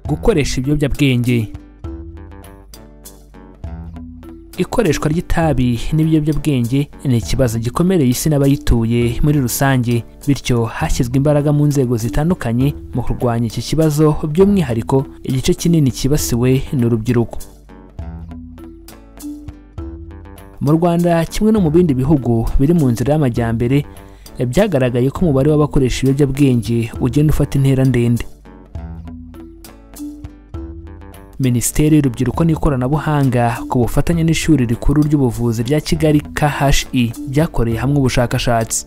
gukoresha ibiyobyabwenge. Ikoreshwa ry'itabi n'ibiyobyabwenge ni ikibazo gikomereye isi n'abayituye muri rusange, bityo hashyizwe imbaraga mu nzego zitandukanye mu kurwanya iki kibazo, by'umwihariko igice kinini kibasiwe n'urubyiruko. Mu Rwanda kimwe no mu bindi bihugu biri mu nzira y'amajyambere, byagaragaye ko umubare w'abakoresha ibiyobyabwenge ugenda ufata intera ndende. Minisiteri y'Urubyiruko n'Ikoranabuhanga ku bufatanye n'Ishuri Rikuru ry'Ubuvuzi rya Kigali KHI byakoreye hamwe ubushakashatsi.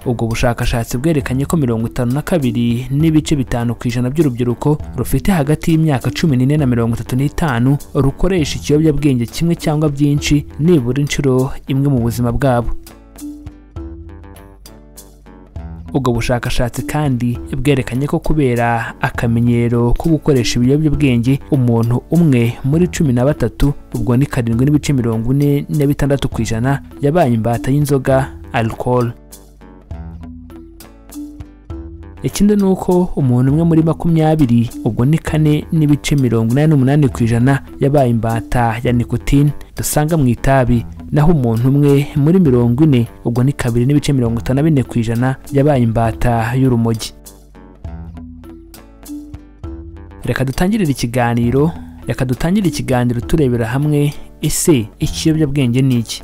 Ubwo bushakashatsi bwerekanye ko 52.5% by'urubyiruko rufite hagati y'imyaka 14 na 35 rukoresha ikiyobyabwenge kimwe cyangwa byinshi nibura inshuro imwe mu buzima bwabo. Ubwo bushakashatsi kandi bwerekanye ko kubera akamenyero ko gukoresha ibiyobyabwenge, umuntu umwe muri 13, ubwo ni 7.46% yabaye imbata y'inzoga alcohol. Ikindi ni uko umuntu umwe muri 20, ubwo ni 4.88% yabaye imbata ya nicotine dusanga mu itabi, naho umuntu umwe muri 40, ubwo ni 2.54% yabaye imbata y'urumogi. Reka dutangirire ikiganiro turebera hamwe ese ikiyobyabwenge ni iki.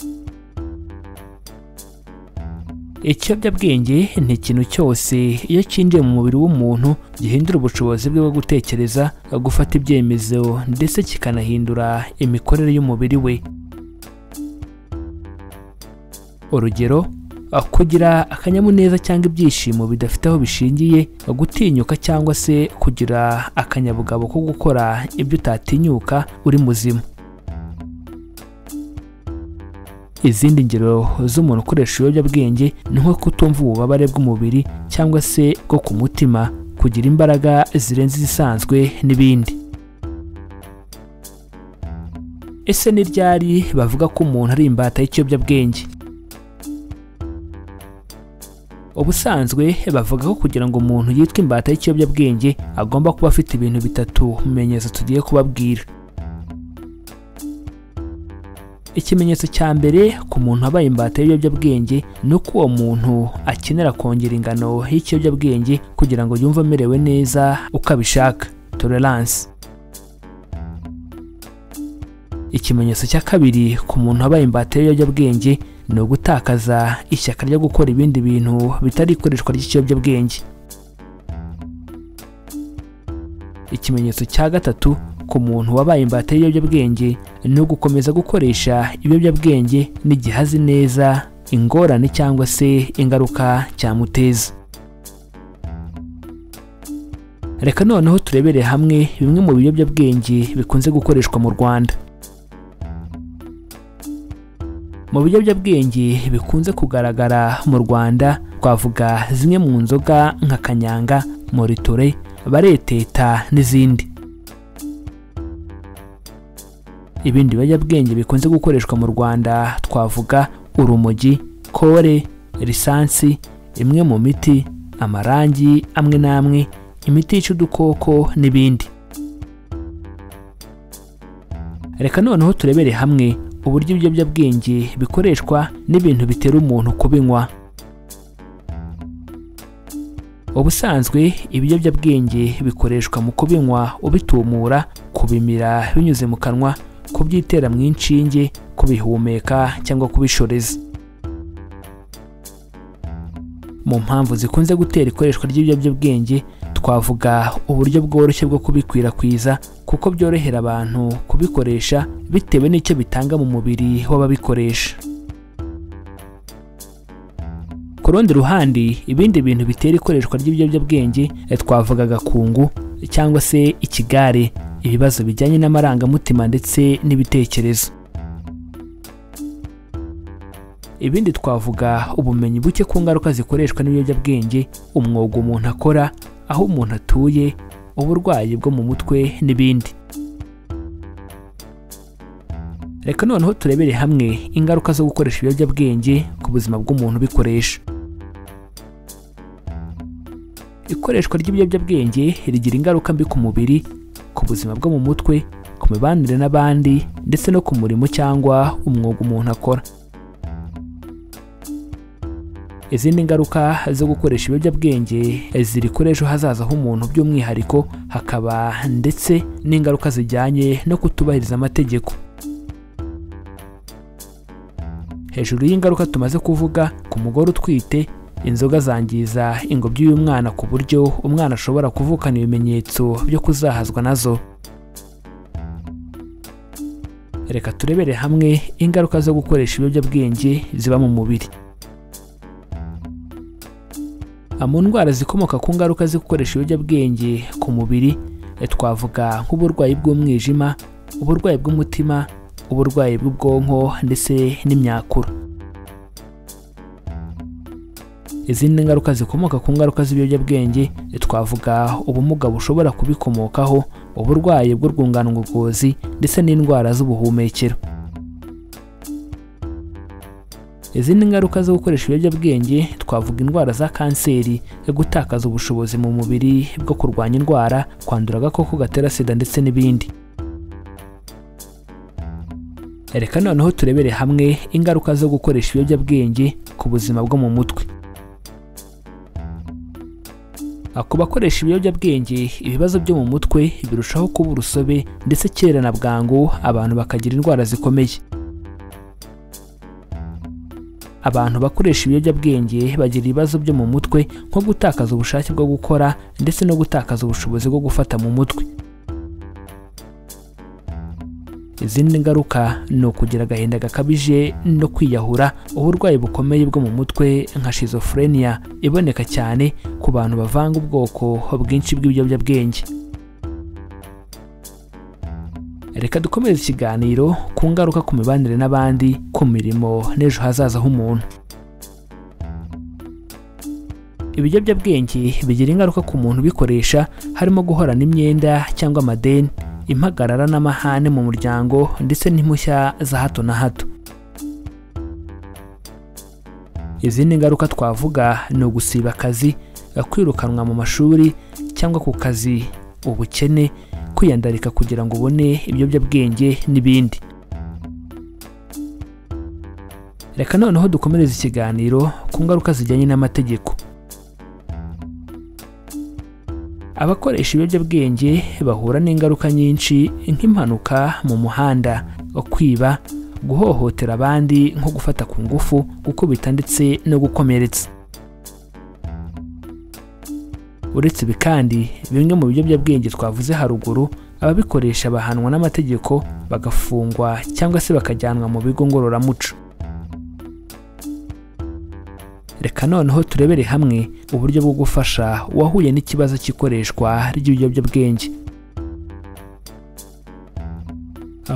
Ikiyobyabwenge ni ikintu cyose iyo cyinjiye mu mubiri w'umuntu gihindura ubushobozi bwe bwo gutekereza, gufata ibyemezo ndetse kikanahindura imikorere y'umubiri we. Urugero, kugira akanyamuneza cyangwa ibyishimo bidafite aho bishingiye, gutinyuka cyangwa se kugira akanyabugabo ko gukora ibyo utatinyuka uri muzima. Izindi ngero z'umuntu ukoresha ibiyobyabwenge ni nko kutumva ububabare bw'umubiri cyangwa se bwo ku mutima, kugira imbaraga zirenze izisanzwe n'ibindi. Ese ni ryari bavuga ko umuntu ari imbata y'ikiyobyabwenge? Ubusanzwe bavuga ko kugira ngo umuntu yitwe imbata y'ikiyobyabwenge agomba kuba afite ibintu bitatu mu bimenyetso tugiye kubabwira. Ikimenyetso cya mbere ku muntu wabaye imbata y'ibiyobyabwenge ni uko uwo muntu akenera kongera ingano y'ikiyobyabwenge kugira ngo yumve amerewe neza uko abishaka, tolerance. Ikimenyetso cya kabiri ku muntu wabaye imbata y'ibiyobyabwenge ni ugutakaza ishyaka ryo gukora ibindi bintu bitari ikoreshwa ry'ikiyobyabwenge. Ikimenyetso cya gatatu ku muntu wabaye imbata y'ibiyobyabwenge ni ugukomeza gukoresha ibiyobyabwenge n'igihe azi neza ingorane cyangwa se ingaruka cyamuteza. Reka noneho turebere hamwe bimwe mu biyobyabwenge bikunze gukoreshwa mu Rwanda. Mu biyobyabwenge bikunze kugaragara mu Rwanda twavuga zimwe mu nzoga nka kanyanga, moritore, bareteta n'izindi. Ibindi biyobyabwenge bikunze gukoreshwa mu Rwanda twavuga urumogi, kore, lisansi, imwe mu miti, amarangi amwe n'amwe, imiti yica udukoko n'ibindi. Reka noneho turebere hamwe uburyo ibiyobyabwenge bikoreshwa n'ibintu bitera umuntu kubinywa. Ubusanzwe ibiyobyabwenge bikoreshwa mu kubinywa ubitumura, kubimira binyuze mu kanwa, kubyitera mu inshinge, kubihumeka cyangwa kubishoreza. Mu mpamvu zikunze gutera ikoreshwa ry'ibiyobyabwenge twavuga uburyo bworoshye bwo kubikwirakwiza, kuko byorohera abantu kubikoresha bitewe n'icyo bitanga mu mubiri w'ababikoresha. Ku rundi ruhande, ibindi bintu bitera ikoreshwa ry'ibiyobyabwenge twavuga agakungu cyangwa se ikigare, ibibazo bijyanye n'amarangamutima ndetse n'ibitekerezo. Ibindi twavuga ubumenyi buke ku ngaruka zikoreshwa n'ibiyobyabwenge, umwuga umuntu akora, aho umuntu atuye, uburwayi bwo mu mutwe n'ibindi. Reka noneho turebere hamwe ingaruka zo gukoresha ibiyobyabwenge ku buzima bw'umuntu ubikoresha. ikoreshwa ry'ibiyobyabwenge rigira ingaruka mbi ku mubiri, ku buzima bwo mu mutwe, ku mibanire n'abandi ndetse no ku murimo cyangwa umwuga umuntu akora. Izindi ngaruka zo gukoresha ibiyobyabwenge ziri kuri ejo hazaza h'umuntu by'umwihariko, hakaba ndetse n'ingaruka zijyanye no kutubahiriza amategeko. Hejuru y'ingaruka tumaze kuvuga, ku mugore utwite, inzoga zangiza ingobyi y'umwana ku buryo umwana ashobora kuvukana ibimenyetso byo kuzahazwa nazo. Reka turebere hamwe ingaruka zo gukoresha ibiyobyabwenge ziba mu mubiri. Mu ndwara zikomoka ku ngaruka zo gukoresha ibiyobyabwenge ku mubiri twavuga nk'uburwayi bw'umwijima, uburwayi bw'umutima, uburwayi bw'ubwonko ndetse n'imyakura. Izindi ngaruka zikomoka ku ngaruka z'ibiyobyabwenge twavuga ubumuga bushobora kubikomokaho, uburwayi bw'urwungano ngogozi ndetse n'indwara z'ubuhumekero. Izindi ngaruka zo gukoresha ibiyobyabwenge twavuga indwara za kanseri, gutakaza ubushobozi mu mubiri bwo kurwanya indwara, kwandura agakoko gatera sida ndetse n'ibindi. Reka noneho turebere hamwe ingaruka zo gukoresha ibiyobyabwenge ku buzima bwo mu mutwe. Ku bakoresha ibiyobyabwenge, ibibazo byo mu mutwe birushaho kuba urusobe ndetse kera na bwangu abantu bakagira indwara zikomeye. Abantu bakoresha ibiyobyabwenge bagira ibibazo byo mu mutwe nko gutakaza ubushake bwo gukora ndetse no gutakaza ubushobozi bwo gufata mu mutwe. Izindi ngaruka ni ukugira agahinda gakabije no kwiyahura, uburwayi bukomeye bwo mu mutwe nka schizophrenia iboneka cyane ku bantu bavanga ubwoko bwinshi bw'ibiyobyabwenge. Reka dukomeze ikiganiro ku ngaruka ku mibanire n'abandi, ku mirimo n'ejo hazaza h'umuntu. Ibiyobyabwenge bigira ingaruka ku muntu ubikoresha, harimo guhorana imyenda cyangwa amadeni, impagarara n'amahane mu muryango ndetse n'impushya za hato na hato. Izindi ngaruka twavuga ni ugusiba akazi, kwirukanwa mu mashuri cyangwa ku kazi, ubukene, kwiyandarika kugira ngo ubone ibiyobyabwenge n'ibindi. Reka noneho dukomereze ikiganiro ku ngaruka zijyanye n'amategeko. Abakoresha ibiyobyabwenge bahura n'ingaruka nyinshi nk'impanuka mu muhanda, kwiba, guhohotera abandi nko gufata ku ngufu, gukubita ndetse no gukomeretsa. Uretse ibi kandi, bimwe mu biyobyabwenge twavuze haruguru, ababikoresha bahanwa n'amategeko, bagafungwa cyangwa se bakajyanwa mu bigo ngororamuco. Reka noneho turebere hamwe uburyo bwo gufasha uwahuye n'ikibazo cy'ikoreshwa ry'ibiyobyabwenge.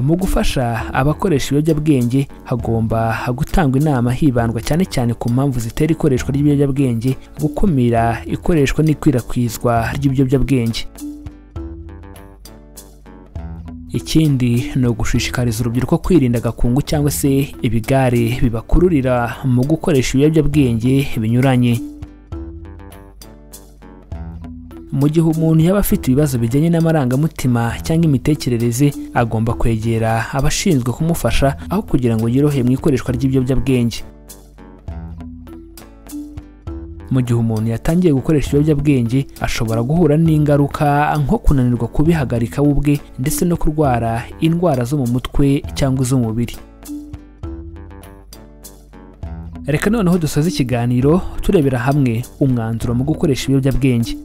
Mu gufasha abakoresha ibiyobyabwenge hagomba gutangwa inama hibandwa cyane cyane ku mpamvu zitera ikoreshwa ry'ibiyobyabwenge, gukumira ikoreshwa n'ikwirakwizwa ry'ibiyobyabwenge. Ikindi ni ugushishikariza urubyiruko kwirinda agakungu cyangwa se ibigare bibakururira mu gukoresha ibiyobyabwenge binyuranye. Mu gihe umuntu yaba afite ibibazo bijyanye n'amarangamutima cyangwa imitekerereze, agomba kwegera abashinzwe kumufasha aho kugira ngo yirohe mu ikoreshwa ry'ibiyobyabwenge. Mu gihe umuntu yatangiye gukoresha ibiyobyabwenge, ashobora guhura n'ingaruka nko kunanirwa kubihagarika we ubwe ndetse no kurwara indwara zo mu mutwe cyangwa iz'umubiri. Reka noneho dusoze ikiganiro turebera hamwe umwanzuro mu gukoresha ibiyobyabwenge.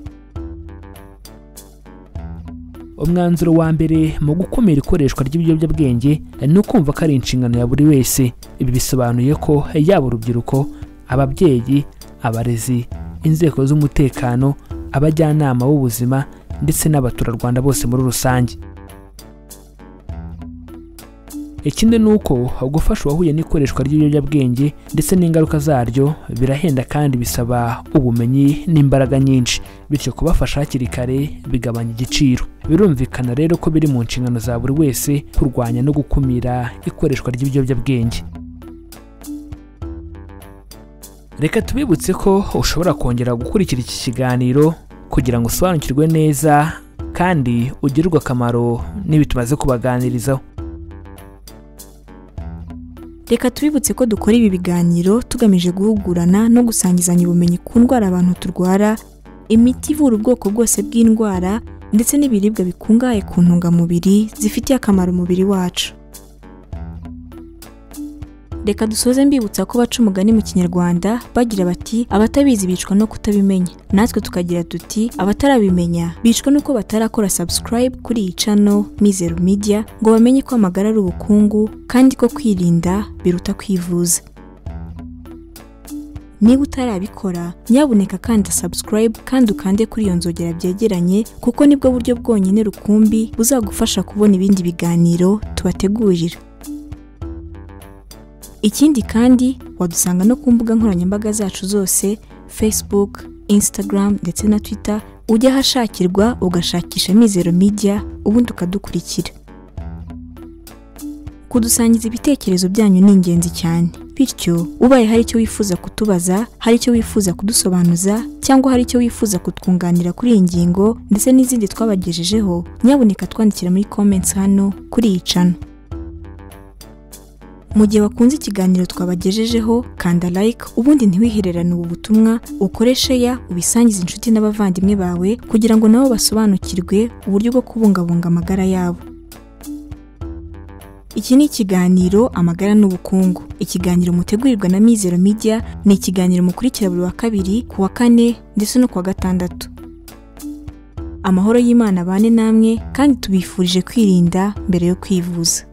Umwanzuro wa mbere mu gukumira ikoreshwa ry'ibiyobyabwenge ni ukumva ko ari inshingano ya buri wese. Ibi bisobanuye ko yaba urubyiruko, ababyeyi, abarezi, inzego z'umutekano, abajyanama b'ubuzima ndetse n'abaturarwanda bose muri rusange. Ikindi ni uko gufasha uwahuye n'ikoreshwa ry'ibiyobyabwenge ndetse n'ingaruka zaryo birahenda kandi bisaba ubumenyi n'imbaraga nyinshi, bityo kubafasha hakiri kare bigabanya igiciro. Birumvikana rero ko biri mu nshingano za buri wese kurwanya no gukumira ikoreshwa ry'ibiyobyabwenge. Reka tubibutse ko ushobora kongera gukurikira iki kiganiro kugira ngo usobanukirwe neza kandi ugirirwe akamaro n'ibi tumaze kubaganirizaho. Reka tubibutse ko dukora ibi biganiro tugamije guhugurana no gusangizanya ubumenyi ku ndwara abantu turwara, imiti ivura ubwoko bwose bw'indwara ndetse n'ibiribwa bikungahaye ku ntungamubiri zifitiye akamaro umubiri wacu. Reka dusoze mbibutsa ko baca umugani mu Kinyarwanda bagira bati abatabizi bicwa no kutabimenya. Natwe tukagira tuti abatarabimenya bicwa nuko batarakora subscribe kuri iyi channel Mizero Media ngo bamenye ko amagara ari ubukungu kandi ko kwirinda biruta kwivuza. Niba utarabikora nyabuneka kandi subscribe kandi ukande kuri iyo nzogera byegeranye kuko nibwo buryo bwonyine rukumbi buzagufasha kubona ibindi biganiro tubategurira. Ikindi kandi wadusanga no ku mbuga nkoranyambaga zacu zose Facebook, Instagram ndetse na Twitter, ujya hashakirwa ugashakisha Mizero Media ubundi ukadukurikira. Kudusangiza ibitekerezo byanyu ni ingenzi cyane. Bityo ubaye hari icyo wifuza kutubaza, hari icyo wifuza kudusobanuza cyangwa hari icyo wifuza kutwunganira kuri iyi ngingo ndetse n'izindi twabagejejeho, nyabuneka twandikira muri comments hano kuri iyi channel. Mu gihe wakunze ikiganiro twabagejejeho kanda like ubundi ntiwihererane ubu butumwa, ukore share ubisangize inshuti n'abavandimwe bawe kugira ngo nabo basobanukirwe uburyo bwo kubungabunga amagara yabo. Iki ni ikiganiro amagara n'ubukungu. Ikiganiro mutegurirwa na Mizero Media, ni ikiganiro mukurikira buri wa kabiri, ku wa kane ndetse no ku wa gatandatu. Amahoro y'Imana bane namwe kandi tubifurije kwirinda mbere yo kwivuza.